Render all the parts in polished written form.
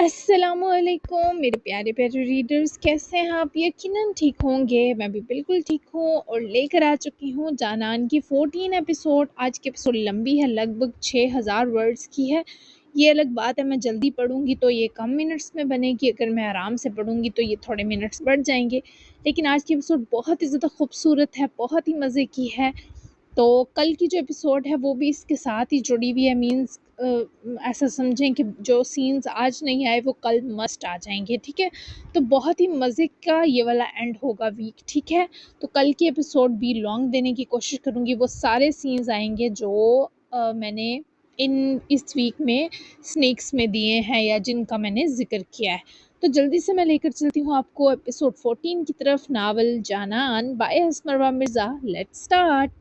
السلام علیکم میرے پیارے پیارے ریڈرز، کیسے ہیں آپ؟ یقیناً ٹھیک ہوں گے، میں بھی بالکل ٹھیک ہوں اور لے کر آ چکی ہوں جانان کی 14 ایپیسوڈ۔ آج کی ایپیسوڈ لمبی ہے، لگ بھگ 6000 ورڈز کی ہے۔ یہ الگ بات ہے، میں جلدی پڑھوں گی تو یہ کم منٹس میں بنے گی، اگر میں آرام سے پڑھوں گی تو یہ تھوڑے منٹس بڑھ جائیں گے۔ لیکن آج کی ایپیسوڈ بہت ہی زیادہ خوبصورت ہے، بہت ہی مزے کی ہے۔ تو کل کی جو ایپیسوڈ ہے وہ بھی اس کے ساتھ ہی جڑی ہوئی ہے، مینس ایسا سمجھیں کہ جو سینز آج نہیں آئے وہ کل مسٹ آ جائیں گے، ٹھیک ہے؟ تو بہت ہی مزے کا یہ والا اینڈ ہوگا ویک، ٹھیک ہے؟ تو کل کی ایپیسوڈ بھی لانگ دینے کی کوشش کروں گی، وہ سارے سینز آئیں گے جو میں نے اس ویک میں سنیکس میں دیے ہیں یا جن کا میں نے ذکر کیا ہے۔ تو جلدی سے میں لے کر چلتی ہوں آپ کو ایپیسوڈ 14 کی طرف، ناول جانان بائی ہسمروہ مرزا۔ Let's start.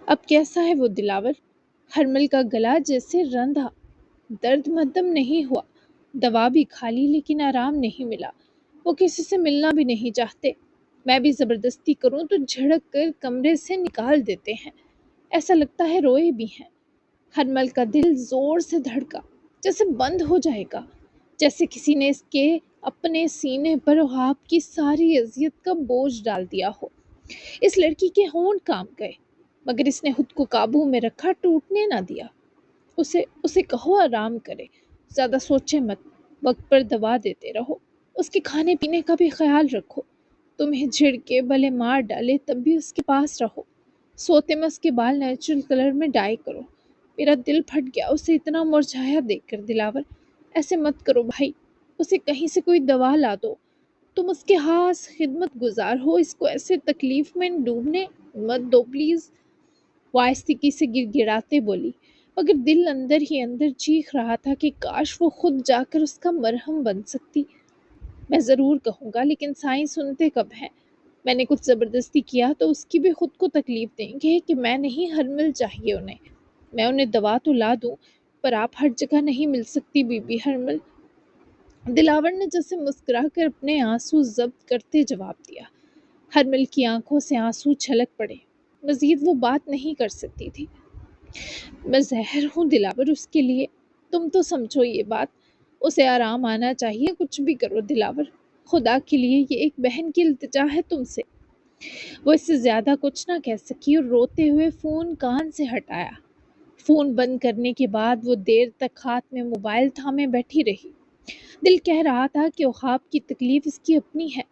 اب کیسا ہے وہ دلاور؟ ہرمل کا گلا جیسے رندھا، درد مدم نہیں ہوا، دوا بھی کھا لی لیکن آرام نہیں ملا۔ وہ کسی سے ملنا بھی نہیں چاہتے، میں بھی زبردستی کروں تو جھڑک کر کمرے سے نکال دیتے ہیں، ایسا لگتا ہے روئے بھی ہیں۔ ہرمل کا دل زور سے دھڑکا، جیسے بند ہو جائے گا، جیسے کسی نے اس کے اپنے سینے پر خواب کی ساری اذیت کا بوجھ ڈال دیا ہو۔ اس لڑکی کے ہونٹ کانپ گئے، مگر اس نے خود کو قابو میں رکھا، ٹوٹنے نہ دیا۔ اسے کہو آرام کرے، زیادہ سوچے مت، وقت پر دوا دیتے رہو، اس کے کھانے پینے کا بھی خیال رکھو، تمہیں جھڑکے بھلے مار ڈالے تب بھی اس کے پاس رہو، سوتے میں اس کے بال نیچرل کلر میں ڈائی کرو۔ میرا دل پھٹ گیا اسے اتنا مرجھایا دیکھ کر۔ دلاور، ایسے مت کرو بھائی، اسے کہیں سے کوئی دوا لا دو، تم اس کے خاص خدمت گزار ہو، اس کو ایسے تکلیف میں ڈوبنے مت دو پلیز۔ وہ آہستگی سے گڑ گڑاتے بولی، مگر دل اندر ہی اندر چیخ رہا تھا کہ کاش وہ خود جا کر اس کا مرہم بن سکتی۔ میں ضرور کہوں گا، لیکن سائیں سنتے کب ہیں؟ میں نے کچھ زبردستی کیا تو اس کی بھی خود کو تکلیف دیں گے کہ میں نہیں، ہرمل چاہیے انہیں۔ میں انہیں دوا تو لا دوں، پر آپ ہر جگہ نہیں مل سکتی بی بی ہرمل۔ دلاور نے جیسے مسکرا کر اپنے آنسو ضبط کرتے جواب دیا۔ ہرمل کی آنکھوں سے آنسو چھلک پڑے، مزید وہ بات نہیں کر سکتی تھی۔ میں زہر ہوں دلاور اس کے لیے، تم تو سمجھو یہ بات، اسے آرام آنا چاہیے، کچھ بھی کرو دلاور، خدا کے لیے یہ ایک بہن کی التجا ہے تم سے۔ وہ اس سے زیادہ کچھ نہ کہہ سکی اور روتے ہوئے فون کان سے ہٹایا۔ فون بند کرنے کے بعد وہ دیر تک ہاتھ میں موبائل تھامے بیٹھی رہی۔ دل کہہ رہا تھا کہ خواب کی تکلیف اس کی اپنی ہے،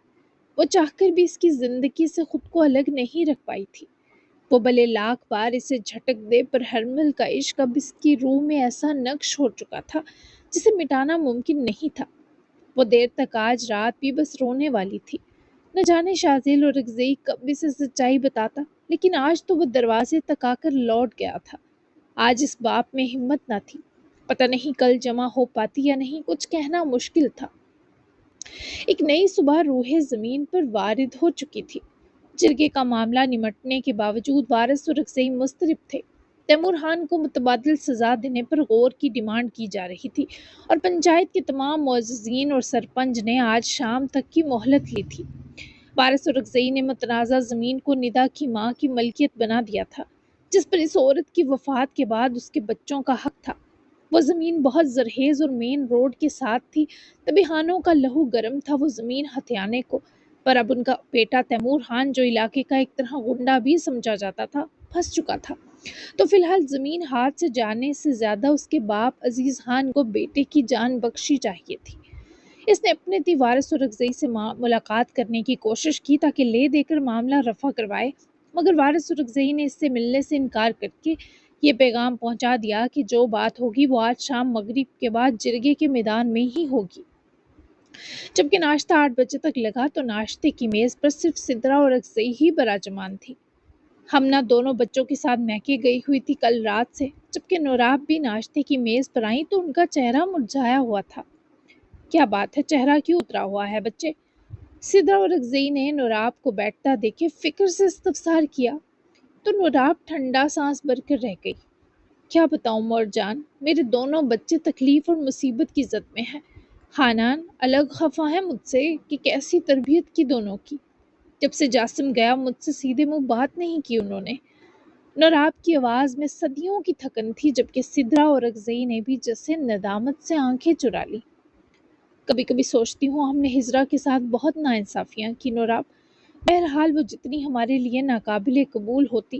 وہ چاہ کر بھی اس کی زندگی سے خود کو الگ نہیں رکھ پائی تھی۔ وہ بھلے لاکھ بار اسے جھٹک دے، پر ہرمل کا عشق اب اس کی روح میں ایسا نقش ہو چکا تھا جسے مٹانا ممکن نہیں تھا۔ وہ دیر تک آج رات بھی بس رونے والی تھی۔ نہ جانے شازیل اور رگزئی کب اسے سچائی بتاتا، لیکن آج تو وہ دروازے تک آ کر لوٹ گیا تھا۔ آج اس باپ میں ہمت نہ تھی، پتہ نہیں کل جمع ہو پاتی یا نہیں، کچھ کہنا مشکل تھا۔ ایک نئی صبح روح زمین پر وارد ہو چکی تھی۔ جرگے کا معاملہ نمٹنے کے باوجود وارث اور رگزئی مضطرب تھے۔ تیمور خان کو متبادل سزا دینے پر غور کی ڈیمانڈ کی جا رہی تھی اور پنچایت کے تمام معززین اور سرپنچ نے آج شام تک کی مہلت لی تھی۔ وارث اور رگزئی نے متنازع زمین کو ندا کی ماں کی ملکیت بنا دیا تھا، جس پر اس عورت کی وفات کے بعد اس کے بچوں کا حق تھا۔ وہ زمین بہت زرخیز اور مین روڈ کے ساتھ تھی، تبحانوں کا لہو گرم تھا وہ زمین ہتھیانے کو، پر اب ان کا بیٹا تیمور خان، جو علاقے کا ایک طرح غنڈہ بھی سمجھا جاتا تھا، پھنس چکا تھا۔ تو فی الحال زمین ہاتھ سے جانے سے زیادہ اس کے باپ عزیز خان کو بیٹے کی جان بخشی چاہیے تھی۔ اس نے اپنے تی وارث اور رگزئی سے ملاقات کرنے کی کوشش کی تاکہ لے دے کر معاملہ رفع کروائے، مگر وارث اور رگزئی نے اس سے ملنے سے انکار کر کے یہ پیغام پہنچا دیا کہ جو بات ہوگی وہ آج شام مغرب کے بعد جرگے کے میدان میں ہی ہوگی۔ جبکہ ناشتہ 8 بجے تک لگا تو ناشتے کی میز پر صرف سدرا اور رگزئی ہی براجمان تھی۔ ہمنا دونوں بچوں کے ساتھ میکے گئی ہوئی تھی کل رات سے، جبکہ نوراب بھی ناشتے کی میز پر آئیں تو ان کا چہرہ مرجھایا ہوا تھا۔ کیا بات ہے، چہرہ کیوں اترا ہوا ہے بچے؟ سدرا اور رگزئی نے نوراب کو بیٹھتا دیکھے فکر سے استفسار کیا تو نوراب ٹھنڈا سانس بھر کر رہ گئی۔ کیا بتاؤں مور جان، میرے دونوں بچے تکلیف اور مصیبت کی زد میں ہیں۔ خانان الگ خفا ہے مجھ سے کہ کیسی تربیت کی دونوں کی۔ جب سے جاسم گیا مجھ سے سیدھے منہ بات نہیں کی انہوں نے۔ نوراب کی آواز میں صدیوں کی تھکن تھی، جبکہ سدرا اور اکزئی نے بھی جیسے ندامت سے آنکھیں چرا لی۔ کبھی کبھی سوچتی ہوں ہم نے ہجرا کے ساتھ بہت ناانصافیاں کی نوراب۔ بہرحال وہ جتنی ہمارے لیے ناقابل قبول ہوتی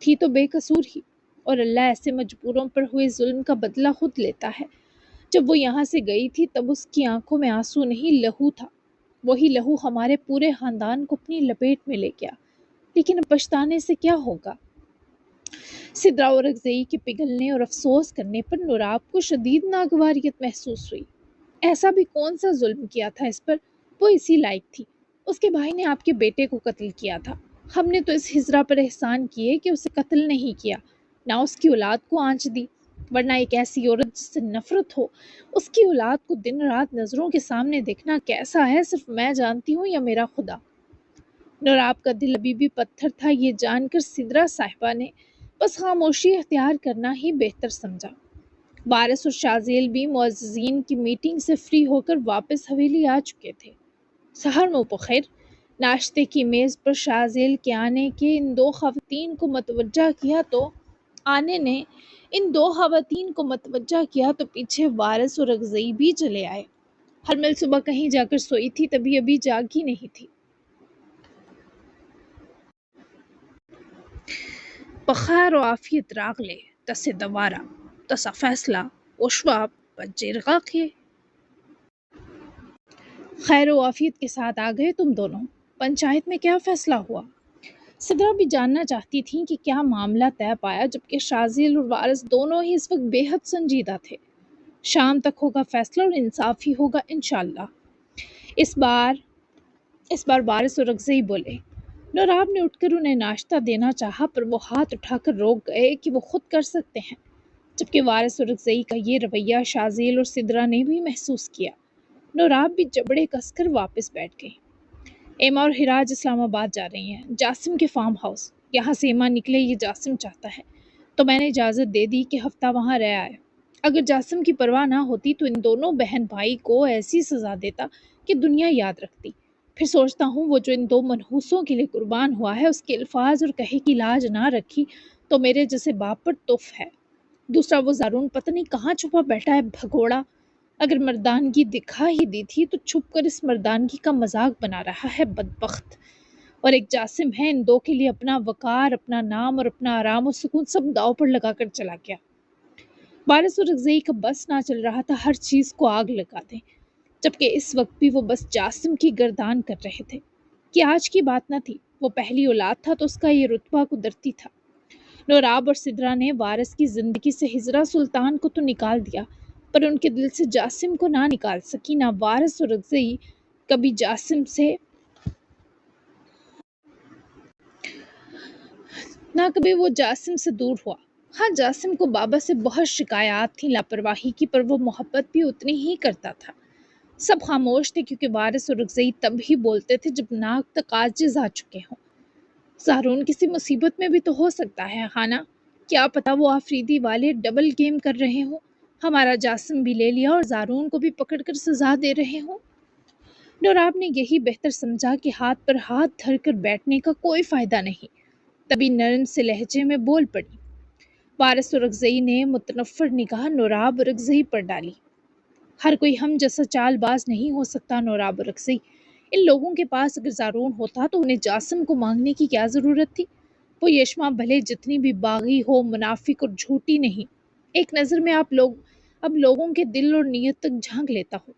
تھی تو بے قصور ہی، اور اللہ ایسے مجبوروں پر ہوئے ظلم کا بدلہ خود لیتا ہے۔ جب وہ یہاں سے گئی تھی تب اس کی آنکھوں میں آنسو نہیں، لہو تھا۔ وہی لہو ہمارے پورے خاندان کو اپنی لپیٹ میں لے گیا، لیکن اب پچھتانے سے کیا ہوگا؟ سدرا اور اکزئی کے پگھلنے اور افسوس کرنے پر نوراب کو شدید ناگواریت محسوس ہوئی۔ ایسا بھی کون سا ظلم کیا تھا اس پر؟ وہ اسی لائق تھی۔ اس کے بھائی نے آپ کے بیٹے کو قتل کیا تھا۔ ہم نے تو اس ہجرا پر احسان کیے کہ اسے قتل نہیں کیا، نہ اس کی اولاد کو آنچ دی، ورنہ ایک ایسی عورت جس سے نفرت ہو، اس کی اولاد کو دن رات نظروں کے سامنے دیکھنا کیسا ہے صرف میں جانتی ہوں یا میرا خدا۔ نوراب کا دل ابھی بھی پتھر تھا، یہ جان کر سدرا صاحبہ نے بس خاموشی اختیار کرنا ہی بہتر سمجھا۔ وارث اور شازیل بھی معززین کی میٹنگ سے فری ہو کر واپس حویلی آ چکے تھے۔ سحر نو بخیر۔ ناشتے کی میز پر شازیل کے آنے کے ان دو خواتین کو متوجہ کیا تو پیچھے وارث اور اکزئی بھی چلے آئے۔ ہرمل صبح کہیں جا کر سوئی تھی، تبھی ابھی جاگی نہیں تھی۔ بخیر و عافیت راغلے تس دوارا تسا فیصلہ وشواب بجرگا کے۔ خیر و عافیت کے ساتھ آ گئے تم دونوں۔ پنچایت میں کیا فیصلہ ہوا؟ سدرا بھی جاننا چاہتی تھیں کہ کیا معاملہ طے پایا، جبکہ شازیل اور وارث دونوں ہی اس وقت بے حد سنجیدہ تھے۔ شام تک ہوگا فیصلہ اور انصاف ہی ہوگا انشاءاللہ۔ اس بار وارث اور اکزئی بولے۔ نوراب نے اٹھ کر انہیں ناشتہ دینا چاہا، پر وہ ہاتھ اٹھا کر روک گئے کہ وہ خود کر سکتے ہیں، جبکہ وارث اور اکزئی کا یہ رویہ شازیل اور سدرا نے بھی محسوس کیا۔ نوراب بھی جبڑے کس کر واپس بیٹھ گئی۔ ایما اور ہراج اسلام آباد جا رہی ہیں، جاسم کے فارم ہاؤس۔ یہاں سے ایما نکلے یہ جاسم چاہتا ہے، تو میں نے اجازت دے دی کہ ہفتہ وہاں رہ آئے۔ اگر جاسم کی پرواہ نہ ہوتی تو ان دونوں بہن بھائی کو ایسی سزا دیتا کہ دنیا یاد رکھتی۔ پھر سوچتا ہوں وہ جو ان دو منحوسوں کے لیے قربان ہوا ہے، اس کے الفاظ اور کہے کی لاج نہ رکھی تو میرے جیسے باپ پر تف ہے۔ دوسرا وہ زارون پتہ نہیں کہاں چھپا بیٹھا ہے بھگوڑا، اگر مردانگی دکھا ہی دی تھی تو چھپ کر اس مردانگی کا مذاق بنا رہا ہے بدبخت۔ اور ایک جاسم ہے، ان دو کے لیے اپنا وقار، اپنا نام اور اپنا آرام و سکون سب داؤ پر لگا کر چلا گیا۔ وارث اور اکزئی کا بس نہ چل رہا تھا ہر چیز کو آگ لگا دیں، جبکہ اس وقت بھی وہ بس جاسم کی گردان کر رہے تھے۔ کہ آج کی بات نہ تھی، وہ پہلی اولاد تھا تو اس کا یہ رتبہ قدرتی تھا۔ نوراب اور سدرا نے وارث کی زندگی سے ہجرا سلطان کو تو نکال دیا، پر ان کے دل سے جاسم کو نہ نکال سکی۔ نہ وارث اور اکزئی کبھی وہ جاسم سے دور ہوا۔ ہاں، جاسم کو بابا سے بہت شکایات تھیں لاپرواہی کی، پر وہ محبت بھی اتنی ہی کرتا تھا۔ سب خاموش تھے کیونکہ وارث اور اکزئی تب ہی بولتے تھے جب ناک تک عاجز آ چکے ہوں۔ زارون کسی مصیبت میں بھی تو ہو سکتا ہے خانہ، کیا پتا وہ آفریدی والے ڈبل گیم کر رہے ہوں، ہمارا جاسم بھی لے لیا اور زارون کو بھی پکڑ کر سزا دے رہے ہوں۔ نوراب نے یہی بہتر سمجھا کہ ہاتھ پر ہاتھ دھر کر بیٹھنے کا کوئی فائدہ نہیں، تبھی نرم سے لہجے میں بول پڑی۔ وارث اور اکزئی نے متنفر نگاہ نوراب اور اکزئی پر ڈالی۔ ہر کوئی ہم جیسا چال باز نہیں ہو سکتا نوراب اور اکزئی۔ ان لوگوں کے پاس اگر زارون ہوتا تو انہیں جاسم کو مانگنے کی کیا ضرورت تھی؟ وہ یشما بھلے جتنی بھی باغی ہو، منافق اور جھوٹی نہیں، ایک نظر میں اب لوگوں کے دل اور نیت تک جھانک لیتا ہوں۔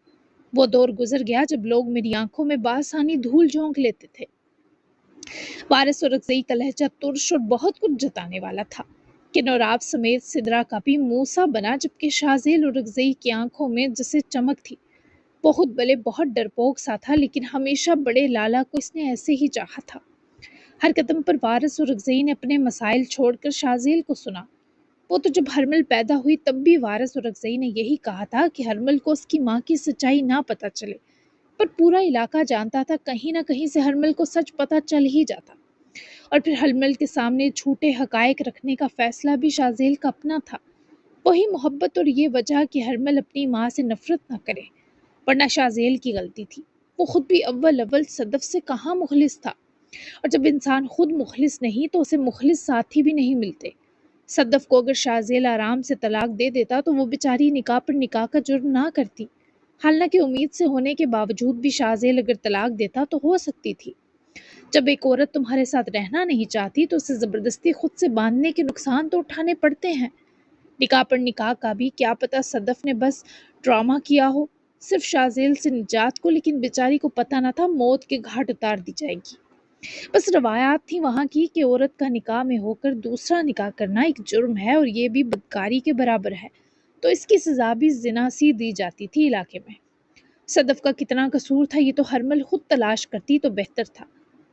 وہ دور گزر گیا جب لوگ میری آنکھوں میں بآسانی دھول جھونک لیتے تھے۔ وارث اور اکزئی کا لہجہ ترش اور بہت کچھ جتانے والا تھا کہ نوراب سمیت سدرا کا بھی منہ سا بنا، جبکہ شازیل اور اکزئی کی آنکھوں میں جسے چمک تھی۔ بہت بلے بہت ڈرپوک سا تھا، لیکن ہمیشہ بڑے لالا کو اس نے ایسے ہی چاہا تھا۔ ہر قدم پر وارث اور اکزئی نے اپنے مسائل چھوڑ کر شازیل کو سنا۔ وہ تو جب ہرمل پیدا ہوئی تب بھی وارث اور اکزئی نے یہی کہا تھا کہ ہرمل کو اس کی ماں کی سچائی نہ پتہ چلے، پر پورا علاقہ جانتا تھا کہیں نہ کہیں سے ہرمل کو سچ پتہ چل ہی جاتا، اور پھر ہرمل کے سامنے جھوٹے حقائق رکھنے کا فیصلہ بھی شازیل کا اپنا تھا۔ وہی محبت اور یہ وجہ کہ ہرمل اپنی ماں سے نفرت نہ کرے، ورنہ شازیل کی غلطی تھی۔ وہ خود بھی اول صدف سے کہاں مخلص تھا۔ اور جب انسان خود مخلص نہیں تو اسے مخلص ساتھی بھی نہیں ملتے۔ صدف کو اگر شاذیل آرام سے طلاق دے دیتا تو وہ بیچاری نکاح پر نکاح کا جرم نہ کرتی، حالانکہ امید سے ہونے کے باوجود بھی شاذیل اگر طلاق دیتا تو ہو سکتی تھی۔ جب ایک عورت تمہارے ساتھ رہنا نہیں چاہتی تو اسے زبردستی خود سے باندھنے کے نقصان تو اٹھانے پڑتے ہیں۔ نکاح پر نکاح کا بھی کیا پتہ صدف نے بس ڈرامہ کیا ہو، صرف شاذیل سے نجات کو، لیکن بیچاری کو پتہ نہ تھا موت کے گھاٹ اتار دی جائے گی۔ بس روایات تھی وہاں کی کہ عورت کا نکاح میں ہو کر دوسرا نکاح کرنا ایک جرم ہے اور یہ بھی بدکاری کے برابر ہے، تو اس کی سزا بھی زنا سی دی جاتی تھی علاقے میں۔ صدف کا کتنا قصور تھا یہ تو ہرمل خود تلاش کرتی تو بہتر تھا،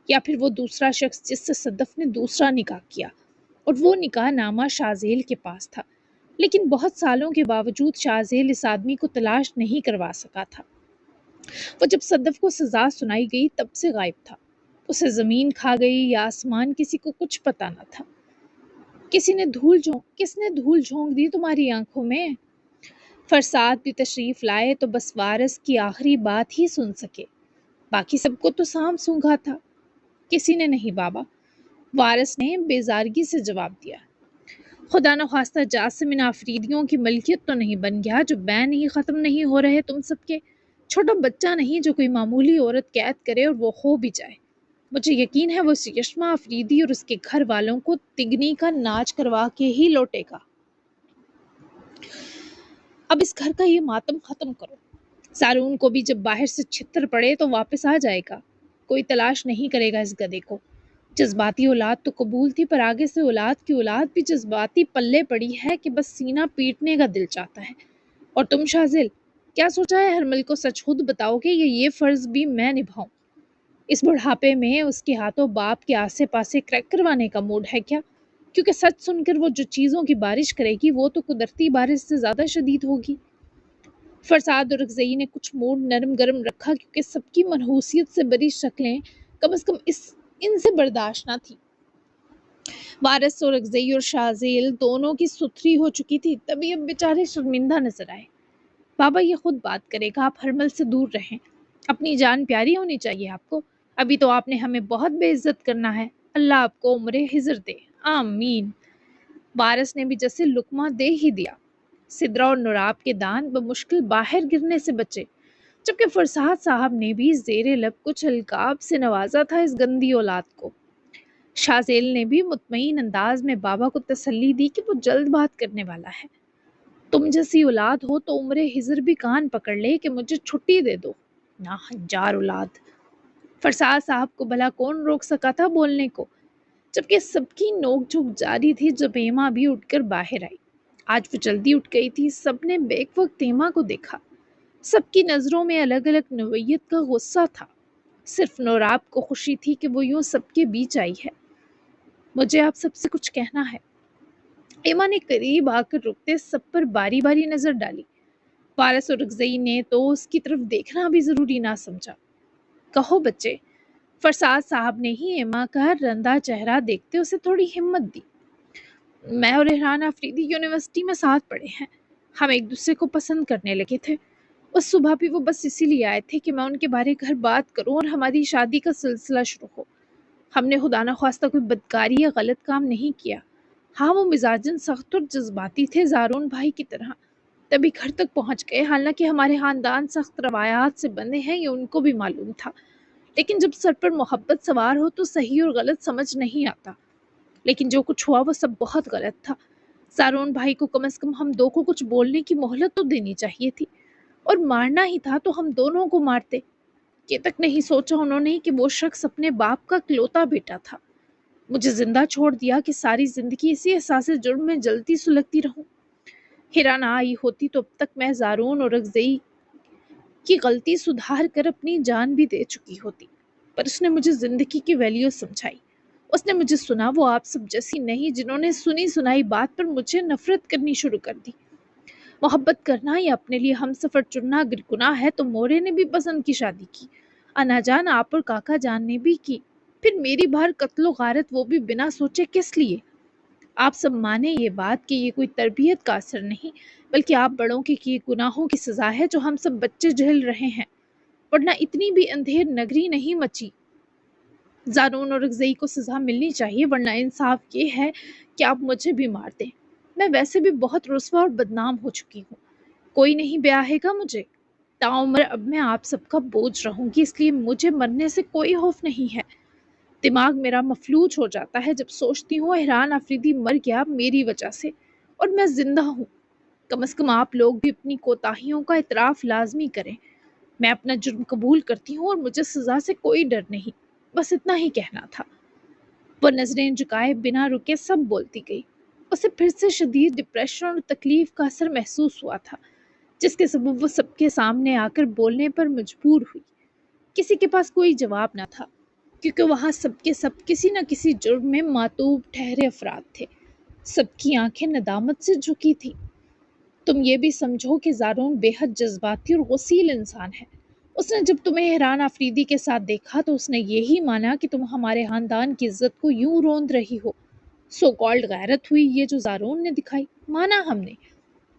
یا پھر وہ دوسرا شخص جس سے صدف نے دوسرا نکاح کیا، اور وہ نکاح نامہ شاذیل کے پاس تھا، لیکن بہت سالوں کے باوجود شاذیل اس آدمی کو تلاش نہیں کروا سکا تھا۔ وہ جب صدف کو سزا سنائی گئی تب سے غائب تھا، اسے زمین کھا گئی یا آسمان، کسی کو کچھ پتہ نہ تھا۔ کس نے دھول جھونک دی تمہاری آنکھوں میں؟ فرساد بھی تشریف لائے تو بس وارث کی آخری بات ہی سن سکے، باقی سب کو تو سام سونگھا تھا۔ کسی نے نہیں بابا، وارث نے بیزارگی سے جواب دیا۔ خدا نخواستہ جاسم ان آفریدیوں کی ملکیت تو نہیں بن گیا جو بین ہی ختم نہیں ہو رہے تم سب کے؟ چھوٹا بچہ نہیں جو کوئی معمولی عورت قید کرے اور وہ کھو بھی جائے۔ مجھے یقین ہے وہ یشما آفریدی اور اس کے گھر والوں کو تگنی کا ناچ کروا کے ہی لوٹے گا۔ اب اس گھر کا یہ ماتم ختم کرو۔ زارون کو بھی جب باہر سے چھتر پڑے تو واپس آ جائے گا، کوئی تلاش نہیں کرے گا اس گدھے کو۔ جذباتی اولاد تو قبول تھی، پر آگے سے اولاد کی اولاد بھی جذباتی پلے پڑی ہے کہ بس سینہ پیٹنے کا دل چاہتا ہے۔ اور تم شاذل، کیا سوچا ہے ہرمل کو سچ خود بتاؤ گے یا یہ فرض بھی میں نبھاؤں؟ اس بڑھاپے میں اس کے ہاتھوں باپ کے آسے پاسے کریک کروانے کا موڈ ہے کیا؟ کیونکہ سچ سن کر وہ جو چیزوں کی بارش کرے گی وہ تو قدرتی بارش سے زیادہ شدید ہوگی۔ فرساد اور رکزئی نے کچھ موڈ نرم گرم رکھا کیونکہ سب کی منحوسیت سے بری شکلیں کم از کم ان سے برداشت نہ تھی۔ وارث اور رکزئی اور شاذیل دونوں کی ستھری ہو چکی تھی، تبھی اب بیچارے شرمندہ نظر آئے۔ بابا یہ خود بات کرے گا، آپ ہرمل سے دور رہیں، اپنی جان پیاری ہونی چاہیے آپ کو، ابھی تو آپ نے ہمیں بہت بے عزت کرنا ہے، اللہ آپ کو عمر خضر دے، آمین۔ وارث نے بھی جیسے لقمہ دے ہی دیا۔ سدرا اور نوراب کے دان بمشکل باہر گرنے سے بچے، جبکہ فرساد صاحب نے بھی زیر لب کچھ القاب سے نوازا تھا اس گندی اولاد کو۔ شاذیل نے بھی مطمئن انداز میں بابا کو تسلی دی کہ وہ جلد بات کرنے والا ہے۔ تم جیسی اولاد ہو تو عمر خضر بھی کان پکڑ لے کہ مجھے چھٹی دے دو، ناہنجار اولاد۔ فرساد صاحب کو بھلا کون روک سکا تھا بولنے کو، جبکہ سب کی نوک جھوک جاری تھی جب ایما بھی اٹھ کر باہر آئی۔ آج وہ جلدی اٹھ گئی تھی، سب نے بیک وقت ایما کو دیکھا، سب کی نظروں میں الگ الگ نوعیت کا غصہ تھا، صرف نوراب کو خوشی تھی کہ وہ یوں سب کے بیچ آئی ہے۔ مجھے آپ سب سے کچھ کہنا ہے۔ ایما نے قریب آ کر رکتے سب پر باری باری نظر ڈالی۔ وارث اور رکزئی نے تو اس کی طرف دیکھنا بھی ضروری نہ سمجھا۔ کہو بچے۔ فرساد صاحب نے ہی ایما کا رندہ چہرہ دیکھتے اسے تھوڑی ہمت دی۔ میں اور ریحان آفریدی یونیورسٹی میں ساتھ پڑھے ہیں، ہم ایک دوسرے کو پسند کرنے لگے تھے، اس صبح بھی وہ بس اسی لیے آئے تھے کہ میں ان کے بارے گھر بات کروں اور ہماری شادی کا سلسلہ شروع ہو۔ ہم نے خدا نخواستہ کوئی بدکاری یا غلط کام نہیں کیا۔ ہاں وہ مزاجن سخت اور جذباتی تھے زارون بھائی کی طرح، تبھی گھر تک پہنچ گئے، حالانکہ ہمارے خاندان سخت روایات سے بندے ہیں یہ ان کو بھی معلوم تھا، لیکن جب سر پر محبت سوار ہو تو صحیح اور غلط سمجھ نہیں آتا۔ لیکن جو کچھ ہوا وہ سب بہت غلط تھا۔ زارون بھائی کو کم از کم ہم دو کو کچھ بولنے کی مہلت تو دینی چاہیے تھی، اور مارنا ہی تھا تو ہم دونوں کو مارتے۔ یہ تک نہیں سوچا انہوں نے کہ وہ شخص اپنے باپ کا اکلوتا بیٹا تھا، مجھے زندہ چھوڑ دیا کہ ساری زندگی اسی احساس جرم میں جلتی سلگتی رہوں۔ ہیرا نہ آئی ہوتی تو اب تک میں زارون اور رکزئی کی غلطی سدھار کر اپنی جان بھی دے چکی ہوتی، پر اس نے مجھے زندگی کی ویلیو سمجھائی، اس نے مجھے سنا۔ وہ آپ سب جیسی نہیں جنہوں نے سنی سنائی بات پر مجھے نفرت کرنی شروع کر دی۔ محبت کرنا یا اپنے لیے ہم سفر چننا اگر گناہ ہے تو مورے نے بھی پسند کی شادی کی، انا جان آپ اور کاکا جان نے بھی کی، پھر میری بھار قتل و غارت وہ بھی بنا سوچے کس لیے؟ آپ سب مانیں یہ بات کہ یہ کوئی تربیت کا اثر نہیں بلکہ آپ بڑوں کے کیے گناہوں کی سزا ہے جو ہم سب بچے جھیل رہے ہیں، ورنہ اتنی بھی اندھیر نگری نہیں مچی۔ زارون اور رگزئی کو سزا ملنی چاہیے، ورنہ انصاف یہ ہے کہ آپ مجھے بھی مار دیں۔ میں ویسے بھی بہت رسوا اور بدنام ہو چکی ہوں، کوئی نہیں بیاہے گا مجھے۔ تاعمر اب میں آپ سب کا بوجھ رہوں گی، اس لیے مجھے مرنے سے کوئی خوف نہیں ہے۔ دماغ میرا مفلوج ہو جاتا ہے جب سوچتی ہوں احران آفریدی مر گیا میری وجہ سے اور میں زندہ ہوں۔ کم از کم آپ لوگ بھی اپنی کوتاہیوں کا اعتراف لازمی کریں۔ میں اپنا جرم قبول کرتی ہوں اور مجھے سزا سے کوئی ڈر نہیں، بس اتنا ہی کہنا تھا۔ وہ نظریں جھکائے بنا رکے سب بولتی گئی۔ اسے پھر سے شدید ڈپریشن اور تکلیف کا اثر محسوس ہوا تھا، جس کے سبب وہ سب کے سامنے آ کر بولنے پر مجبور ہوئی۔ کسی کے پاس کوئی جواب نہ تھا، کیونکہ وہاں سب کے سب کسی نہ کسی جرم میں معتوب ٹھہرے افراد تھے۔ سب کی آنکھیں ندامت سے جھکی تھی۔ تم یہ بھی سمجھو کہ زارون بے حد جذباتی اور غسیل انسان ہے۔ اس نے جب تمہیں احران آفریدی کے ساتھ دیکھا تو اس نے یہی مانا کہ تم ہمارے خاندان کی عزت کو یوں روند رہی ہو۔ سو کالڈ غیرت ہوئی یہ جو زارون نے دکھائی، مانا ہم نے،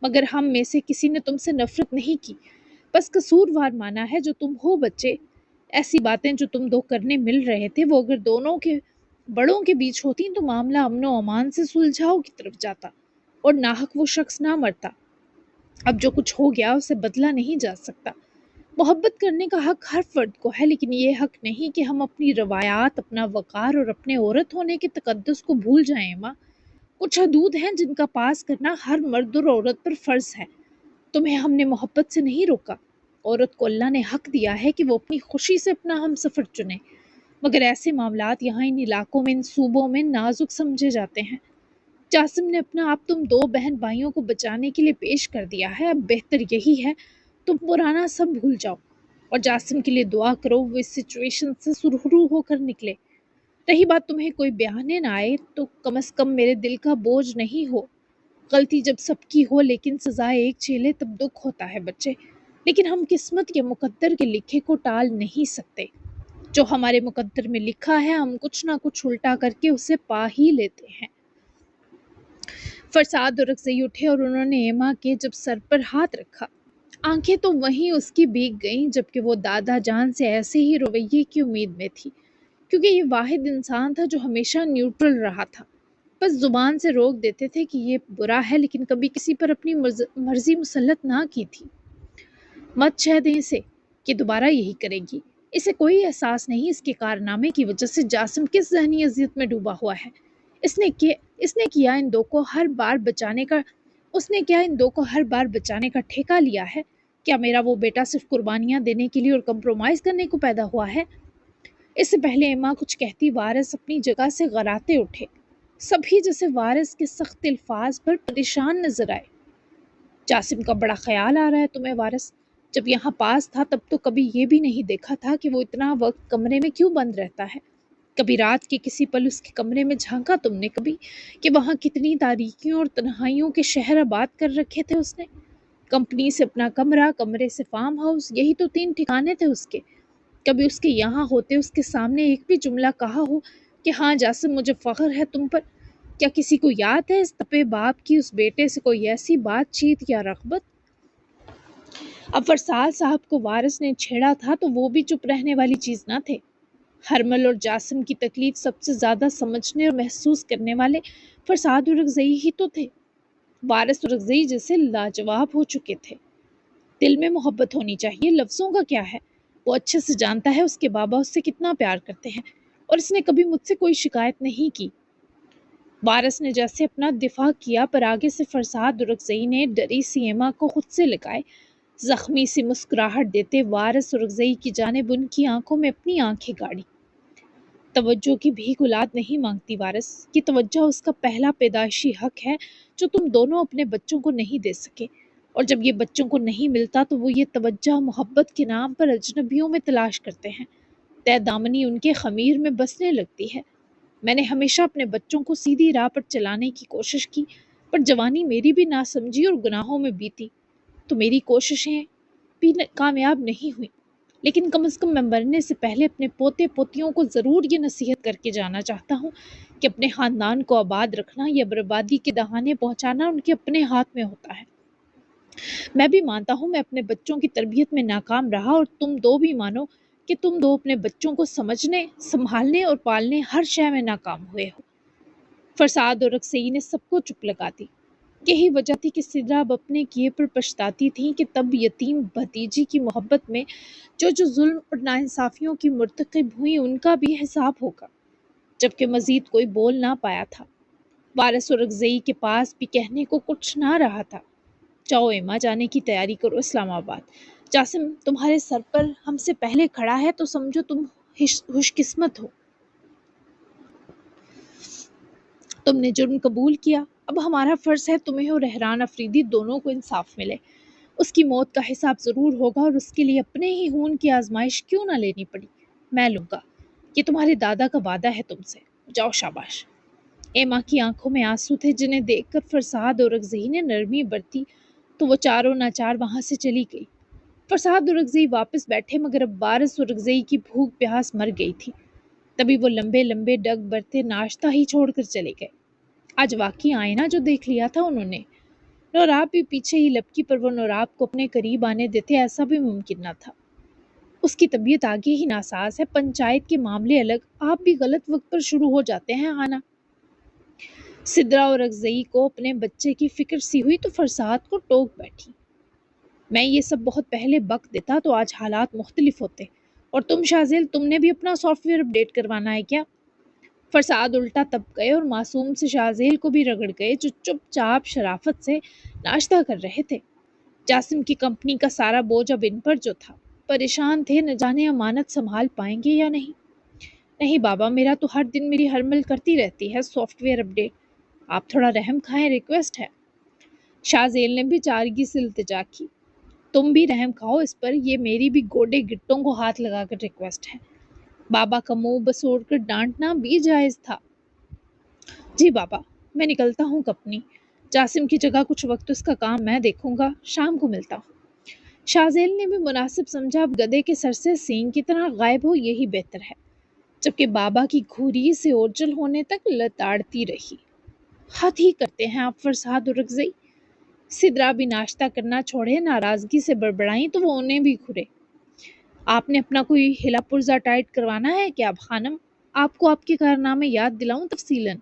مگر ہم میں سے کسی نے تم سے نفرت نہیں کی، بس قصوروار مانا ہے جو تم ہو بچے۔ ایسی باتیں جو تم دو کرنے مل رہے تھے وہ اگر دونوں کے بڑوں کے بیچ ہوتی تو معاملہ امن و امان سے سلجھاؤ کی طرف جاتا اور ناحق وہ شخص نہ مرتا۔ اب جو کچھ ہو گیا اسے بدلا نہیں جا سکتا۔ محبت کرنے کا حق ہر فرد کو ہے، لیکن یہ حق نہیں کہ ہم اپنی روایات، اپنا وقار اور اپنے عورت ہونے کے تقدس کو بھول جائیں۔ ماں، کچھ حدود ہیں جن کا پاس کرنا ہر مرد اور عورت پر فرض ہے۔ تمہیں ہم نے محبت سے نہیں روکا۔ عورت کو اللہ نے حق دیا ہے کہ وہ اپنی خوشی سے اپنا ہم سفر چنے، مگر ایسے معاملات یہاں ان علاقوں میں، ان صوبوں میں نازک سمجھے جاتے ہیں۔ جاسم نے اپنا آپ تم دو بہن بھائیوں کو بچانے کے لیے پیش کر دیا ہے، اب بہتر یہی ہے تم پرانا سب بھول جاؤ اور جاسم کے لیے دعا کرو وہ اس سچویشن سے سرخرو ہو کر نکلے۔ رہی بات تمہیں کوئی بیانے نہ آئے تو کم از کم میرے دل کا بوجھ نہیں ہو۔ غلطی جب سب کی ہو لیکن سزا ایک جھیلے تب دکھ ہوتا ہے بچے، لیکن ہم قسمت یا مقدر کے لکھے کو ٹال نہیں سکتے۔ جو ہمارے مقدر میں لکھا ہے ہم کچھ نہ کچھ الٹا کر کے اسے پا ہی لیتے ہیں۔ فرساد اور رگزئی اٹھے اور انہوں نے ایما کے جب سر پر ہاتھ رکھا، آنکھیں تو وہیں اس کی بھیگ گئیں، جبکہ وہ دادا جان سے ایسے ہی رویے کی امید میں تھی، کیونکہ یہ واحد انسان تھا جو ہمیشہ نیوٹرل رہا تھا، بس زبان سے روک دیتے تھے کہ یہ برا ہے، لیکن کبھی کسی پر اپنی مرضی مسلط نہ کی تھی۔ مت چہ دیں اسے کہ دوبارہ یہی کرے گی۔ اسے کوئی احساس نہیں اس کے کارنامے کی وجہ سے جاسم کس ذہنی اذیت میں ڈوبا ہوا ہے۔ اس نے کیا ان دو کو ہر بار بچانے کا ٹھیکہ لیا ہے؟ کیا میرا وہ بیٹا صرف قربانیاں دینے کے لیے اور کمپرومائز کرنے کو پیدا ہوا ہے؟ اس سے پہلے ایما کچھ کہتی وارث اپنی جگہ سے غراتے اٹھے، سبھی جیسے وارث کے سخت الفاظ پر پریشان نظر آئے۔ جاسم کا بڑا خیال آ رہا ہے تمہیں وارث؟ جب یہاں پاس تھا تب تو کبھی یہ بھی نہیں دیکھا تھا کہ وہ اتنا وقت کمرے میں کیوں بند رہتا ہے؟ کبھی رات کے کسی پل اس کے کمرے میں جھانکا تم نے کبھی کہ وہاں کتنی تاریکیوں اور تنہائیوں کے شہر آباد کر رکھے تھے اس نے؟ کمپنی سے اپنا کمرہ، کمرے سے فارم ہاؤس، یہی تو 3 ٹھکانے تھے اس کے۔ کبھی اس کے یہاں ہوتے اس کے سامنے ایک بھی جملہ کہا ہو کہ ہاں جاسم مجھے فخر ہے تم پر؟ کیا کسی کو یاد ہے اس تپے باپ کی اس بیٹے سے کوئی ایسی بات چیت یا رغبت؟ اب فرساد صاحب کو وارث نے چھیڑا تھا تو وہ بھی چپ رہنے والی چیز نہ تھے۔ ہرمل اور جاسم کی تکلیف سب سے زیادہ سمجھنے اور محسوس کرنے والے فرساد اور رگزئی ہی تو تھے۔ وارث اور رگزئی جیسے لاجواب ہو چکے تھے۔ دل میں محبت ہونی چاہیے، لفظوں کا کیا ہے؟ وہ اچھے سے جانتا ہے اس کے بابا اس سے کتنا پیار کرتے ہیں اور اس نے کبھی مجھ سے کوئی شکایت نہیں کی۔ وارث نے جیسے اپنا دفاع کیا پر آگے سے فرساد اور رگزئی نے ڈری سی ایما کو خود سے لگائے، زخمی سی مسکراہٹ دیتے وارث اور رگزئی کی جانب ان کی آنکھوں میں اپنی آنکھیں گاڑی۔ توجہ کی بھیک اولاد نہیں مانگتی وارث، یہ توجہ اس کا پہلا پیدائشی حق ہے جو تم دونوں اپنے بچوں کو نہیں دے سکے، اور جب یہ بچوں کو نہیں ملتا تو وہ یہ توجہ محبت کے نام پر اجنبیوں میں تلاش کرتے ہیں، طے دامنی ان کے خمیر میں بسنے لگتی ہے۔ میں نے ہمیشہ اپنے بچوں کو سیدھی راہ پر چلانے کی کوشش کی، پر جوانی میری بھی ناسمجھی اور گناہوں میں بیتی تو میری کوششیں بھی کامیاب نہیں ہوئیں، لیکن کم از کم میں مرنے سے پہلے اپنے پوتے پوتیوں کو ضرور یہ نصیحت کر کے جانا چاہتا ہوں کہ اپنے خاندان کو آباد رکھنا یا بربادی کے دہانے پہنچانا ان کے اپنے ہاتھ میں ہوتا ہے۔ میں بھی مانتا ہوں میں اپنے بچوں کی تربیت میں ناکام رہا اور تم دو بھی مانو کہ تم دو اپنے بچوں کو سمجھنے، سنبھالنے اور پالنے ہر شے میں ناکام ہوئے ہو۔ فرساد اور رکسئی نے سب کو چپ لگا دی۔ یہی وجہ تھی کہ سدرا اب اپنے کیے پر پچھتاتی تھیں کہ تب یتیم بھتیجی کی محبت میں جو ظلم اور ناانصافیوں کی مرتکب ہوئی ان کا بھی حساب ہوگا، جبکہ مزید کوئی بول نہ پایا تھا۔ وارث اور رکزئی کے پاس بھی کہنے کو کچھ نہ رہا تھا۔ جاؤ ایما، جانے کی تیاری کرو اسلام آباد۔ جاسم تمہارے سر پر ہم سے پہلے کھڑا ہے تو سمجھو تم خوش قسمت ہو۔ تم نے جرم قبول کیا، اب ہمارا فرض ہے تمہیں اور رحران افریدی دونوں کو انصاف ملے۔ اس کی موت کا حساب ضرور ہوگا اور اس کے لیے اپنے ہی خون کی آزمائش کیوں نہ لینی پڑی، میں لوں گا۔ یہ تمہارے دادا کا وعدہ ہے تم سے۔ جاؤ شاباش۔ ایما کی آنکھوں میں آنسو تھے جنہیں دیکھ کر فرساد اور رکزئی نے نرمی برتی تو وہ چاروں ناچار وہاں سے چلی گئی۔ فرساد اور رکزئی واپس بیٹھے مگر اب وارث اور رکزئی کی بھوک پیاس مر گئی تھی۔ تبھی وہ لمبے لمبے ڈگ برتے ناشتہ ہی چھوڑ کر چلے گئے۔ آج واقعی آئینہ جو دیکھ لیا تھا انہوں نے، نوراب بھی پیچھے ہی لپکی پر وہ نوراب کو اپنے قریب آنے دیتے ایسا بھی ممکن نہ تھا۔ اس کی طبیعت آگے ہی ناساز ہے، پنچایت کے معاملے الگ، آپ بھی غلط وقت پر شروع ہو جاتے ہیں آنا۔ سدرا اور رکزئی کو اپنے بچے کی فکر سی ہوئی تو فرساد کو ٹوک بیٹھی۔ میں یہ سب بہت پہلے بک دیتا تو آج حالات مختلف ہوتے۔ اور تم شازیل، تم نے بھی اپنا سافٹ ویئر اپڈیٹ کروانا ہے کیا؟ فرساد الٹا تپ گئے اور معصوم سے شازیل کو بھی رگڑ گئے جو چپ چاپ شرافت سے ناشتہ کر رہے تھے۔ جاسم کی کمپنی کا سارا بوجھ اب ان پر جو تھا، پریشان تھے نہ جانے امانت سنبھال پائیں گے یا نہیں۔ نہیں بابا، میرا تو ہر دن میری ہرمل کرتی رہتی ہے سافٹ ویئر اپڈیٹ، آپ تھوڑا رحم کھائیں، ریکویسٹ ہے۔ شازیل نے بھی چارگی سے التجا کی۔ تم بھی رحم کھاؤ اس پر، یہ میری بھی گوڈے گٹوں کو ہاتھ لگا کر ریکویسٹ ہے۔ بابا کا منہ بسوڑ کر ڈانٹنا بھی جائز تھا۔ جی بابا، میں نکلتا ہوں کپنی، جاسم کی جگہ کچھ وقت اس کا کام میں دیکھوں گا، شام کو ملتا ہوں۔ شازیل نے بھی مناسب سمجھا اب گدے کے سر سے سینگ کی طرح غائب ہو یہی بہتر ہے، جبکہ بابا کی گھوری سے اوجل ہونے تک لتاڑتی رہی۔ حد ہی کرتے ہیں آپ فرساد اور رکزئی۔ سدرا بھی ناشتہ کرنا چھوڑے ناراضگی سے بڑبڑائیں تو وہ انہیں بھی کھرے۔ آپ نے اپنا کوئی ہلا پرزا ٹائٹ کروانا ہے کیا اب خانم؟ آپ کو آپ کے کارنامے یاد دلاؤں تفصیلاً؟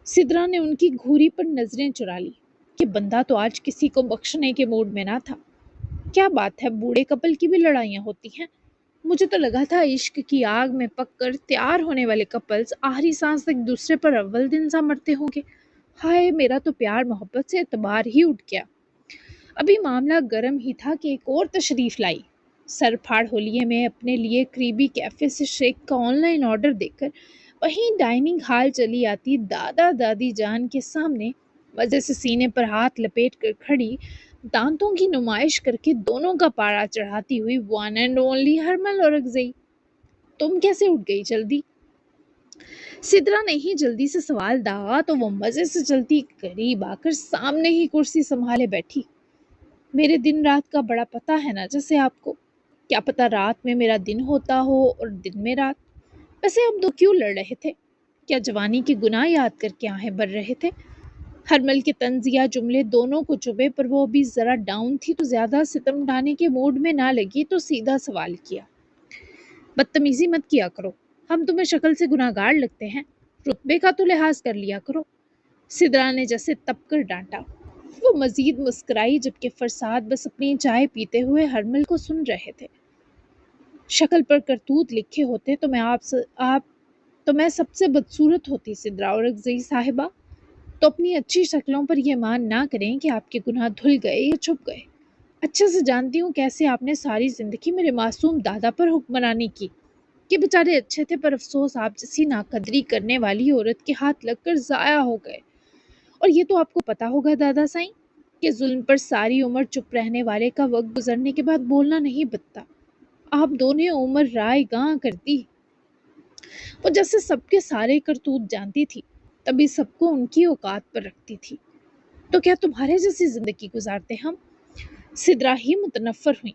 سدرا نے ان کی گھوری پر نظریں چرا لی کہ بندہ تو آج کسی کو بخشنے کے موڈ میں نہ تھا۔ کیا بات ہے، بوڑھے کپل کی بھی لڑائیاں ہوتی ہیں؟ مجھے تو لگا تھا عشق کی آگ میں پک کر تیار ہونے والے کپلز آخری سانس ایک دوسرے پر اول دن سا مرتے ہوں گے۔ ہائے، میرا تو پیار محبت سے اعتبار ہی اٹھ گیا۔ ابھی معاملہ گرم ہی تھا کہ ایک اور تشریف لائی۔ سر پھاڑ ہولیے میں اپنے لیے قریبی کیفے سے شیک کا آن لائن آرڈر دے کر وہیں ڈائننگ ہال چلی آتی دادا دادی جان کے سامنے مزے سے سینے پر ہاتھ لپیٹ کر کھڑی، دانتوں کی نمائش کر کے دونوں کا پارا چڑھاتی ہوئی ون اینڈ اونلی ہرمل اور رکزئی۔ تم کیسے اٹھ گئی جلدی؟ سدرا نے ہی جلدی سے سوال داغا تو وہ مزے سے چلتی قریب آ کر سامنے ہی کرسی سنبھالے بیٹھی۔ میرے دن رات کا بڑا پتہ ہے نا جیسے آپ کو، کیا پتہ رات میں میرا دن ہوتا ہو اور دن میں رات۔ ویسے اب دو کیوں لڑ رہے تھے؟ کیا جوانی کے گناہ یاد کر کے آہیں بھر رہے تھے؟ ہرمل کے طنزیہ جملے دونوں کو چبھے پر وہ ابھی ذرا ڈاؤن تھی تو زیادہ ستم ڈھانے کے موڈ میں نہ لگی تو سیدھا سوال کیا۔ بدتمیزی مت کیا کرو، ہم تمہیں شکل سے گناہگار لگتے ہیں، رتبے کا تو لحاظ کر لیا کرو۔ سدرا نے جیسے تپ کر ڈانٹا۔ وہ مزید مسکرائی جبکہ فرساد بس اپنی چائے پیتے ہوئے ہرمل کو سن رہے تھے۔ شکل پر کرتوت لکھے ہوتے تو میں سب سے بدصورت ہوتی سدرا اور رکزئی صاحبہ، تو اپنی اچھی شکلوں پر یہ مان نہ کریں کہ آپ کے گناہ دھل گئے یا چھپ گئے۔ اچھے سے جانتی ہوں کیسے آپ نے ساری زندگی میرے معصوم دادا پر حکمرانی کی کہ بیچارے اچھے تھے پر افسوس آپ جیسی ناقدری کرنے والی عورت کے ہاتھ لگ کر ضائع ہو گئے۔ اور یہ تو آپ کو پتا ہوگا دادا سائیں کہ ظلم پر ساری عمر چپ رہنے والے کا وقت گزرنے کے بعد بولنا نہیں بتتا۔ آپ دونوں عمر رائے گاں کرتی۔ وہ جیسے سب کے سارے کرتوت جانتی تھی، تبھی سب کو ان کی اوقات پر رکھتی تھی۔ تو کیا تمہارے جیسی زندگی گزارتے ہم؟ سدرا ہی متنفر ہوئی۔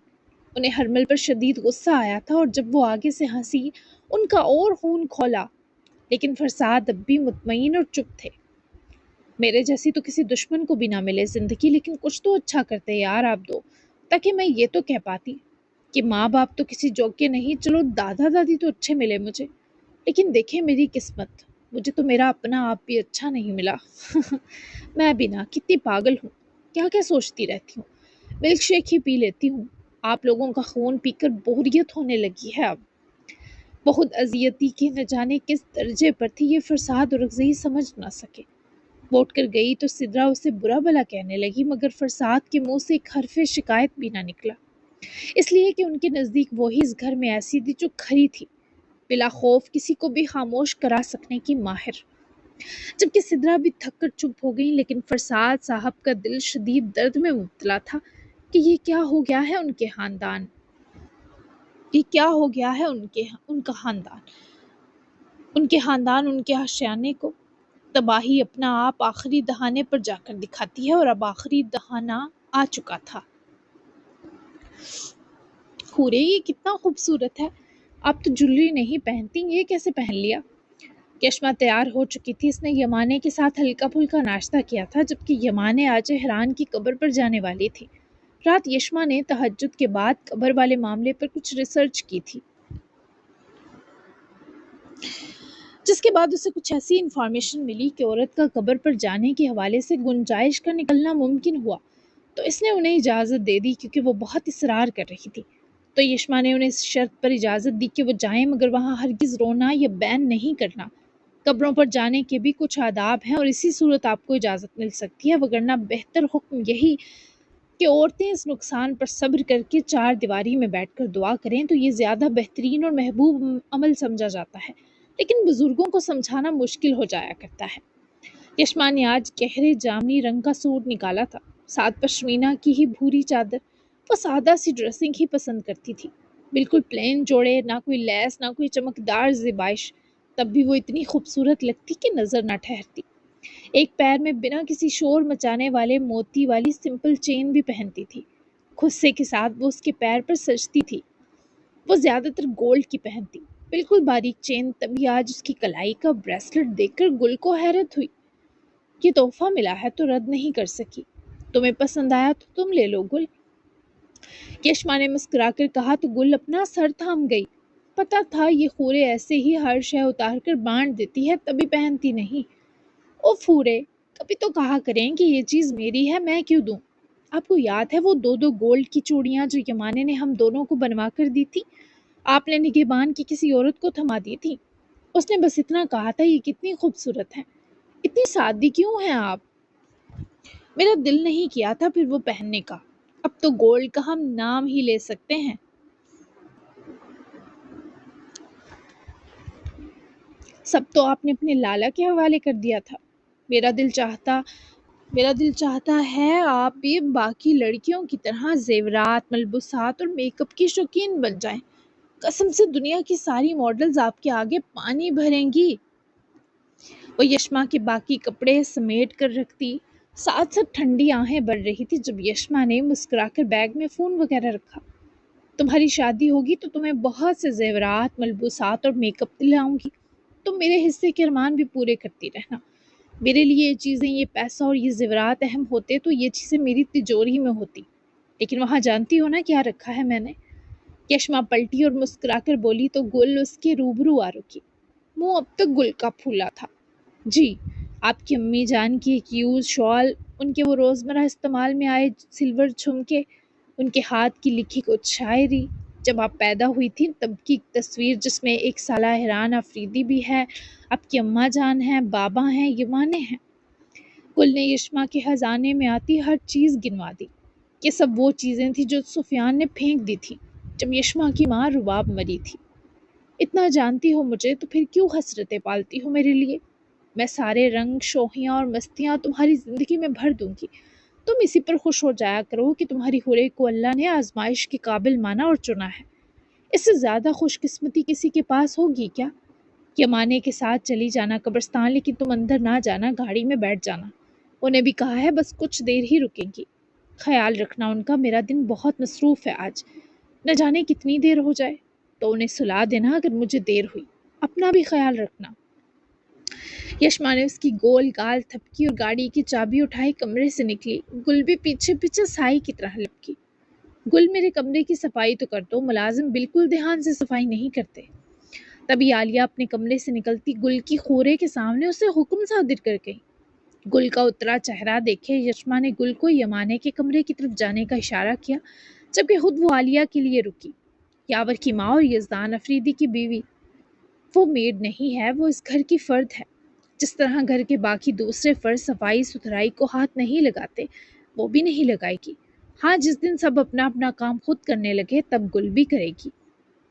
انہیں ہرمل پر شدید غصہ آیا تھا اور جب وہ آگے سے ہنسی ان کا اور خون کھولا، لیکن فرساد اب بھی مطمئن اور چپ تھے۔ میرے جیسی تو کسی دشمن کو بھی نہ ملے زندگی، لیکن کچھ تو اچھا کرتے یار آپ دو، تاکہ میں یہ تو کہہ پاتی کہ ماں باپ تو کسی جوگ کے نہیں، چلو دادا دادی تو اچھے ملے مجھے، لیکن دیکھیں میری قسمت، مجھے تو میرا اپنا آپ بھی اچھا نہیں ملا۔ میں بھی نا کتنی پاگل ہوں، کیا کیا سوچتی رہتی ہوں، ملک شیک ہی پی لیتی ہوں، آپ لوگوں کا خون پی کر بوریت ہونے لگی ہے اب۔ بہت اذیتی کہ نہ جانے کس درجے پر تھی یہ فرساد اور رگزئی سمجھ نہ سکے۔ وہ اٹھ کر گئی تو سدرا اسے برا بھلا کہنے لگی، مگر فرساد کے منہ سے ایک حرف شکایت بھی نہ نکلا، اس لیے کہ ان کے نزدیک وہی اس گھر میں ایسی تھی جو کھری تھی، بلا خوف کسی کو بھی خاموش کرا سکنے کی ماہر۔ جبکہ سدرا بھی تھک کر چپ ہو گئی، لیکن فرساد صاحب کا دل شدید درد میں مبتلا تھا کہ یہ کیا ہو گیا ہے ان کے خاندان، یہ کیا ہو گیا ہے ان کا خاندان، ان کے خاندان، ان کے آشیانے کو تباہی اپنا آپ آخری دہانے پر جا کر دکھاتی ہے، اور اب آخری دہانہ آ چکا تھا۔ ہورے یہ کتنا خوبصورت ہے، آپ تو جویلری نہیں پہنتی، یہ کیسے پہن لیا؟ یشما تیار ہو چکی تھی، اس نے یمانے کے ساتھ ہلکا پھلکا ناشتہ کیا تھا، جبکہ یمانے آج حیران کی قبر پر جانے والی تھی۔ رات یشما نے تہجد کے بعد قبر والے معاملے پر کچھ ریسرچ کی تھی، جس کے بعد اسے کچھ ایسی انفارمیشن ملی کہ عورت کا قبر پر جانے کے حوالے سے گنجائش کا نکلنا ممکن ہوا، تو اس نے انہیں اجازت دے دی کیونکہ وہ بہت اصرار کر رہی تھی۔ تو یشما نے انہیں اس شرط پر اجازت دی کہ وہ جائیں، مگر وہاں ہرگز رونا یا بین نہیں کرنا۔ قبروں پر جانے کے بھی کچھ آداب ہیں اور اسی صورت آپ کو اجازت مل سکتی ہے، وگرنہ بہتر حکم یہی کہ عورتیں اس نقصان پر صبر کر کے چار دیواری میں بیٹھ کر دعا کریں، تو یہ زیادہ بہترین اور محبوب عمل سمجھا جاتا ہے، لیکن بزرگوں کو سمجھانا مشکل ہو جایا کرتا ہے۔ یشما نے آج گہرے جامنی رنگ کا سوٹ نکالا تھا، ساتھ پشمینہ کی ہی بھوری چادر۔ وہ سادہ سی ڈریسنگ ہی پسند کرتی تھی، بالکل پلین جوڑے، نہ کوئی لیس نہ کوئی چمکدار زیبائش، تب بھی وہ اتنی خوبصورت لگتی کہ نظر نہ ٹھہرتی۔ ایک پیر میں بنا کسی شور مچانے والے موتی والی سمپل چین بھی پہنتی تھی، غصے کے ساتھ وہ اس کے پیر پر سجتی تھی۔ وہ زیادہ تر گولڈ کی پہنتی، بالکل باریک چین، تبھی آج اس کی کلائی کا بریسلٹ دیکھ کر گل کو حیرت ہوئی۔ یہ تحفہ ملا ہے تو رد نہیں کر سکی، تمہیں پسند آیا تو تم لے لو گل۔ یشما نے مسکرا کر کہا تو گل اپنا سر تھام گئی۔ پتا تھا یہ خورے ایسے ہی ہر شے اتار کر بانٹ دیتی ہے، تبھی پہنتی نہیں۔ او پھورے، کبھی تو کہا کریں کہ یہ چیز میری ہے، میں کیوں دوں؟ آپ کو یاد ہے وہ دو گولڈ کی چوڑیاں جو یمانے نے ہم دونوں کو بنوا کر دی تھی؟ آپ نے نگہبان کی کسی عورت کو تھما دی تھی، اس نے بس اتنا کہا تھا یہ کتنی خوبصورت ہے۔ اتنی سادی کیوں ہیں آپ؟ میرا دل نہیں کیا تھا پھر وہ پہننے کا، اب تو گولڈ کا ہم نام ہی لے سکتے ہیں۔ سب تو آپ نے اپنے لالا کے حوالے کر دیا تھا۔ میرا دل چاہتا ہے آپ بھی باقی لڑکیوں کی طرح زیورات، ملبوسات اور میک اپ کی شوقین بن جائیں۔ قسم سے دنیا کی ساری ماڈلز آپ کے آگے پانی بھریں گی۔ وہ یشما کے باقی کپڑے سمیٹ کر رکھتی، ساتھ ساتھ ٹھنڈی آہیں بڑھ رہی تھی جب یشما نے مسکرا کر بیگ میں فون وغیرہ رکھا۔ تمہاری شادی ہوگی تو تمہیں بہت سے زیورات، ملبوسات اور میک اپ دلاؤں گی، تم میرے حصے کے ارمان بھی پورے کرتی رہنا۔ میرے لیے یہ چیزیں، یہ پیسہ اور یہ زیورات اہم ہوتے تو یہ چیزیں میری تجوری میں ہوتی، لیکن وہاں جانتی ہو نا کیا رکھا ہے میں نے؟ یشما پلٹی اور مسکرا کر بولی تو گل اس کے روبرو آ رکی، منہ اب تک گل کا پھولا تھا۔ جی، آپ کی امی جان کی ایک یوز شال، ان کے وہ روزمرہ استعمال میں آئے سلور جھمکے، ان کے ہاتھ کی لکھی کچھ شاعری، جب آپ پیدا ہوئی تھی تب کی تصویر جس میں ایک سالہ حیران آفریدی بھی ہے، آپ کی اماں جان ہیں، بابا ہیں، یمانے ہیں۔ گل نے یشما کے خزانے میں آتی ہر چیز گنوا دی۔ یہ سب وہ چیزیں تھیں جو سفیان نے پھینک دی تھی جب یشما کی ماں رباب مری تھی۔ اتنا جانتی ہو مجھے تو پھر کیوں حسرتیں پالتی ہو میرے لیے؟ میں سارے رنگ، شوخیاں اور مستیاں تمہاری زندگی میں بھر دوں گی، تم اسی پر خوش ہو جایا کرو کہ تمہاری ہورے کو اللہ نے آزمائش کے قابل مانا اور چنا ہے۔ اس سے زیادہ خوش قسمتی کسی کے پاس ہوگی کیا؟ یمانے کے ساتھ چلی جانا قبرستان، لیکن تم اندر نہ جانا، گاڑی میں بیٹھ جانا۔ انہیں بھی کہا ہے بس کچھ دیر ہی رکیں گی، خیال رکھنا ان کا، میرا دن بہت مصروف ہے آج، نہ جانے کتنی دیر ہو جائے، تو انہیں سلا دینا اگر مجھے دیر ہوئی، اپنا بھی خیال رکھنا۔ یشما نے اس کی گول گال تھپکی اور گاڑی کی چابی اٹھائی کمرے سے نکلی۔ گل بھی پیچھے پیچھے سائی کی طرح لپکی۔ گل میرے کمرے کی صفائی تو کر دو، ملازم بالکل دھیان سے صفائی نہیں کرتے۔ تبھی عالیہ اپنے کمرے سے نکلتی گل کی خورے کے سامنے اسے حکم صادر کر گئی۔ گل کا اترا چہرہ دیکھے یشما نے گل کو یمانے کے کمرے کی طرف جانے کا اشارہ کیا، جبکہ خود وہ عالیہ کے لیے رکی۔ یاور کی ماں اور یزدان افریدی کی بیوی، وہ میڈ نہیں ہے، وہ اس گھر کی فرد ہے۔ جس طرح گھر کے باقی دوسرے فرد صفائی ستھرائی کو ہاتھ نہیں لگاتے، وہ بھی نہیں لگائے گی۔ ہاں، جس دن سب اپنا اپنا کام خود کرنے لگے تب گل بھی کرے گی۔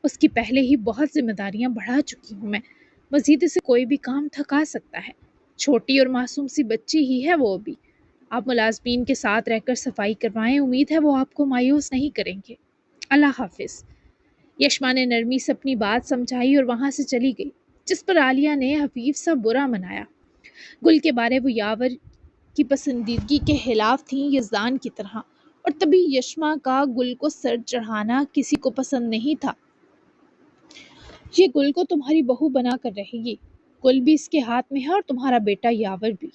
اس کی پہلے ہی بہت ذمہ داریاں بڑھا چکی ہوں میں، مزید اسے کوئی بھی کام تھکا سکتا ہے۔ چھوٹی اور معصوم سی بچی ہی ہے وہ ابھی۔ آپ ملازمین کے ساتھ رہ کر صفائی کروائیں، امید ہے وہ آپ کو مایوس نہیں کریں گے۔ اللہ حافظ۔ یشما نے نرمی سے اپنی بات سمجھائی اور وہاں سے چلی گئی، جس پر عالیہ نے حفیظ سا برا منایا۔ گل کے بارے وہ یاور کی پسندیدگی کے خلاف تھیں یزدان کی طرح، اور تبھی یشما کا گل کو سر چڑھانا کسی کو پسند نہیں تھا۔ یہ گل کو تمہاری بہو بنا کر رہے گی، گل بھی اس کے ہاتھ میں ہے اور تمہارا بیٹا یاور بھی۔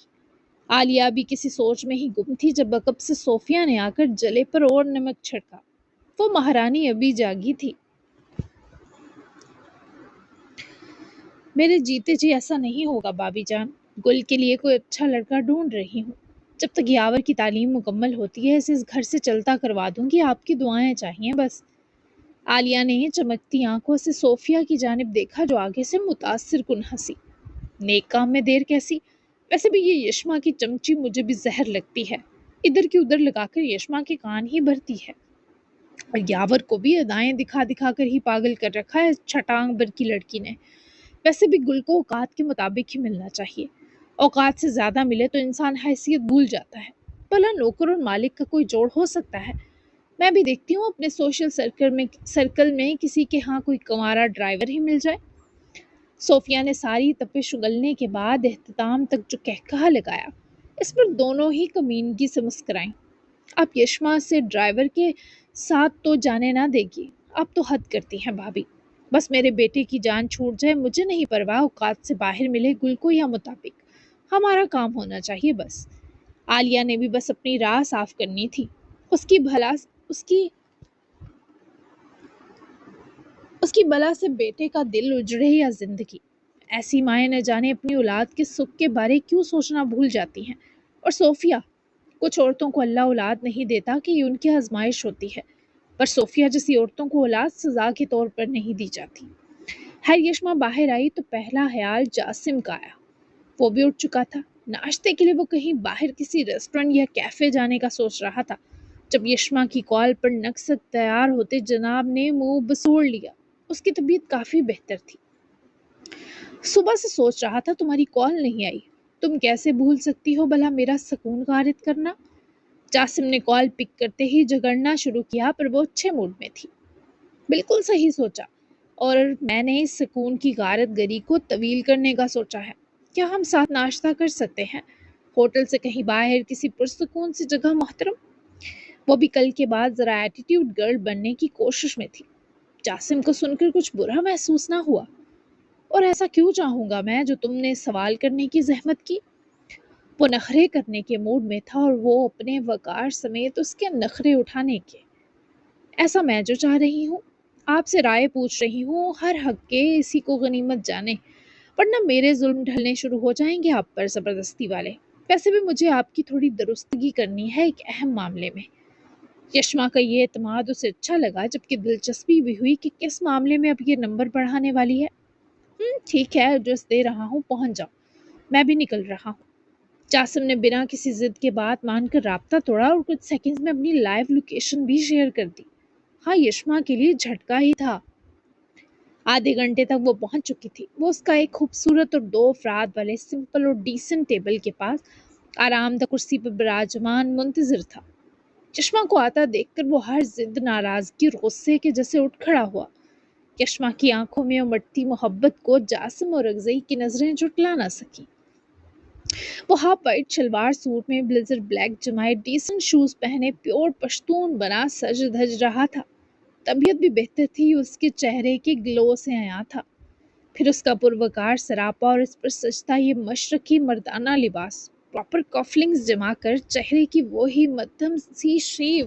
عالیہ بھی کسی سوچ میں ہی گم تھی جب عقب سے صوفیہ نے آ کر جلے پر اور نمک چھڑکا۔ وہ مہارانی ابھی جاگی تھی۔ میرے جیتے جی ایسا نہیں ہوگا بابی جان، گل کے لیے کوئی اچھا لڑکا ڈھونڈ رہی ہوں۔ جب تک یاور کی تعلیم مکمل ہوتی ہے اسے اس گھر سے چلتا کروا دوں گی، آپ کی دعائیں چاہیے بس۔ عالیہ نے چمکتی آنکھوں سے صوفیہ کی جانب دیکھا جو آگے سے متاثر کن ہنسی۔ نیک کام میں دیر کیسی، ویسے بھی یہ یشما کی چمچی مجھے بھی زہر لگتی ہے، ادھر کی ادھر لگا کر یشما کے کان ہی بھرتی ہے، اور یاور کو بھی ادائیں دکھا دکھا کر ہی پاگل کر رکھا ہے چھٹانگ بر کی لڑکی نے۔ ویسے بھی گل کو اوقات کے مطابق ہی ملنا چاہیے، اوقات سے زیادہ ملے تو انسان حیثیت بھول جاتا ہے۔ بھلا نوکر اور مالک کا کوئی جوڑ ہو سکتا ہے؟ میں بھی دیکھتی ہوں اپنے سوشل سرکل میں کسی کے ہاں کوئی کنوارا ڈرائیور ہی مل جائے۔ صوفیہ نے ساری تپش اگلنے کے بعد اختتام تک جو کہکہا لگایا، اس پر دونوں ہی کمینگی سے مسکرائیں۔ آپ یشما سے ڈرائیور کے ساتھ تو جانے نہ دے گی، آپ تو حد کرتی ہیں بھابی۔ بس میرے بیٹے کی جان چھوٹ جائے مجھے نہیں پرواہ، اوقات سے باہر ملے گل کو یا مطابق، ہمارا کام ہونا چاہیے بس۔ عالیہ نے بھی بس اپنی راہ صاف کرنی تھی، اس کی بلا سے بیٹے کا دل اجڑے یا زندگی۔ ایسی مائیں نہ جانے اپنی اولاد کے سکھ کے بارے کیوں سوچنا بھول جاتی ہیں۔ اور صوفیہ، کچھ عورتوں کو اللہ اولاد نہیں دیتا کہ یہ ان کی آزمائش ہوتی ہے، پر صوفیہ جیسی عورتوں کو اولاد سزا کے طور پر نہیں دی جاتی۔ خیر یشما باہر آئی تو پہلا خیال جاسم کا آیا۔ وہ بھی اٹھ چکا تھا، ناشتے کے لیے وہ کہیں باہر کسی ریسٹورنٹ یا کیفے جانے کا سوچ رہا تھا، جب یشما کی کال پر نقصد تیار ہوتے جناب نے منہ بسوڑ لیا۔ اس کی طبیعت کافی بہتر تھی۔ صبح سے سوچ رہا تھا تمہاری کال نہیں آئی، تم کیسے بھول سکتی ہو بھلا میرا سکون غارت کرنا۔ جاسم نے کال پک کرتے ہی جھگڑنا شروع کیا، پر وہ اچھے موڈ میں تھی۔ بالکل صحیح سوچا، اور میں نے اس سکون کی غارت گری کو طویل کرنے کا سوچا ہے۔ کیا ہم ساتھ ناشتہ کر سکتے ہیں، ہوٹل سے کہیں باہر کسی پرسکون سی جگہ محترم؟ وہ بھی کل کے بعد ذرا ایٹیٹیوڈ گرل بننے کی کوشش میں تھی۔ جاسم کو سن کر کچھ برا محسوس نہ ہوا۔ اور ایسا کیوں چاہوں گا میں جو تم نے سوال کرنے کی زحمت کی؟ وہ نخرے کرنے کے موڈ میں تھا اور وہ اپنے وقار سمیت اس کے نخرے اٹھانے کے۔ ایسا میں جو چاہ رہی ہوں، آپ سے رائے پوچھ رہی ہوں، ہر حق کے اسی کو غنیمت جانے، ورنہ میرے ظلم ڈھلنے شروع ہو جائیں گے آپ پر زبردستی والے۔ ویسے بھی مجھے آپ کی تھوڑی درستگی کرنی ہے ایک اہم معاملے میں۔ یشما کا یہ اعتماد اسے اچھا لگا، جبکہ دلچسپی بھی ہوئی کہ کس معاملے میں اب یہ نمبر بڑھانے والی ہے۔ ٹھیک ہے، ایڈریس دے رہا ہوں، پہنچ جاؤ، میں بھی نکل رہا ہوں۔ جاسم نے بنا کسی ضد کے بات مان کر رابطہ توڑا اور کچھ سیکنڈز میں اپنی لائیو لوکیشن بھی شیئر کر دی۔ ہاں یشما کے لیے جھٹکا ہی تھا۔ آدھے گھنٹے تک وہ پہنچ چکی تھی۔ وہ اس کا ایک خوبصورت اور 2 افراد والے سمپل اور ڈیسنٹ ٹیبل کے پاس آرام دہ کرسی پر براجمان منتظر تھا۔ یشما کو آتا دیکھ کر وہ ہر ضد، ناراضگی اور غصے کے جیسے اٹھ کھڑا ہوا۔ یشما کی آنکھوں میں امٹتی محبت کو جاسم اور اغزئی کی نظریں جھٹلا نہ سکی۔ وہ ہاف وائٹ شلوار سوٹ میں بلیزر بلیک جمائے ڈیسنٹ شوز پہنے پیور پشتون بنا سج دھج رہا تھا۔ طبیعت بھی بہتر تھی، اس کے چہرے کے گلو سے عیاں تھا۔ پھر اس کا پروکار سراپا اور اس پر سجتا یہ مشرقی مردانہ لباس، پراپر کفلنگز جما کر چہرے کی وہی مدھم سی شیو